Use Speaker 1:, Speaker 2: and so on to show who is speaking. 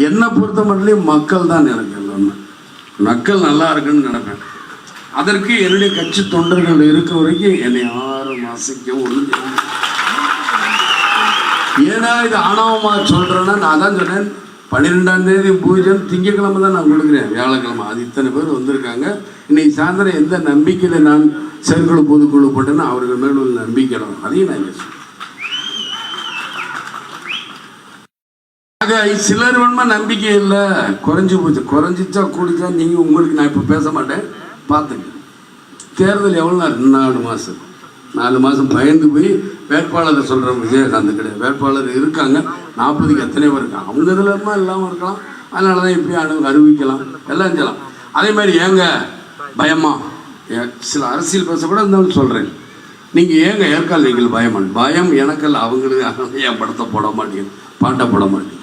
Speaker 1: என்னை பொறுத்த மட்டும் மக்கள் தான் எனக்கு எல்லாமே. மக்கள் நல்லா இருக்குன்னு நினைப்பேன். அதற்கு என்னுடைய கட்சி தொண்டர்கள் இருக்கிற வரைக்கும் என்னை யாரும் அசைக்க ஒன்று. ஏன்னா இது ஆணவமாக சொல்கிறேன்னா, நான் தான் சொன்னேன் 12ஆம் தேதி பூஜை திங்கக்கிழமை தான் நான் கொடுக்குறேன், வியாழக்கிழமை. அது இத்தனை பேர் வந்திருக்காங்க. இன்னைக்கு சாயந்தரம் எந்த நம்பிக்கையில் நான் செயற்குழு பொதுக்குழு போட்டேன்னா அவர்கள் மேல் உள்ள நம்பிக்கையிடும். அதையும் நான் பேசுவேன். ஆக சிலர் வேணுமா நம்பிக்கை இல்லை, குறைஞ்சி போச்சு. குறைஞ்சிச்சா கூடிச்சா நீங்கள் உங்களுக்கு நான் இப்போ பேச மாட்டேன், பார்த்துங்க. தேர்தல் எவ்வளோ நாள்? 4 மாதம் பயந்து போய் வேட்பாளரை சொல்கிறேன். விஜயகாந்த் கிடையாது, வேட்பாளர் இருக்காங்க. 40க்கு எத்தனை பேர் இருக்காங்க. அவங்க இதில் இல்லாமல் இருக்கலாம். அதனால தான் இப்படி அறிவிக்கலாம், எல்லாம் செய்யலாம். அதே மாதிரி ஏங்க பயமா? சில அரசியல் பேசக்கூட இருந்தாலும் சொல்கிறேன். நீங்கள் ஏங்க ஏற்கால் நீங்கள் பயம் எனக்கல்ல, அவங்களுக்கு ஏன் படத்தை போட மாட்டேங்க, பாட்டை போட மாட்டேங்க.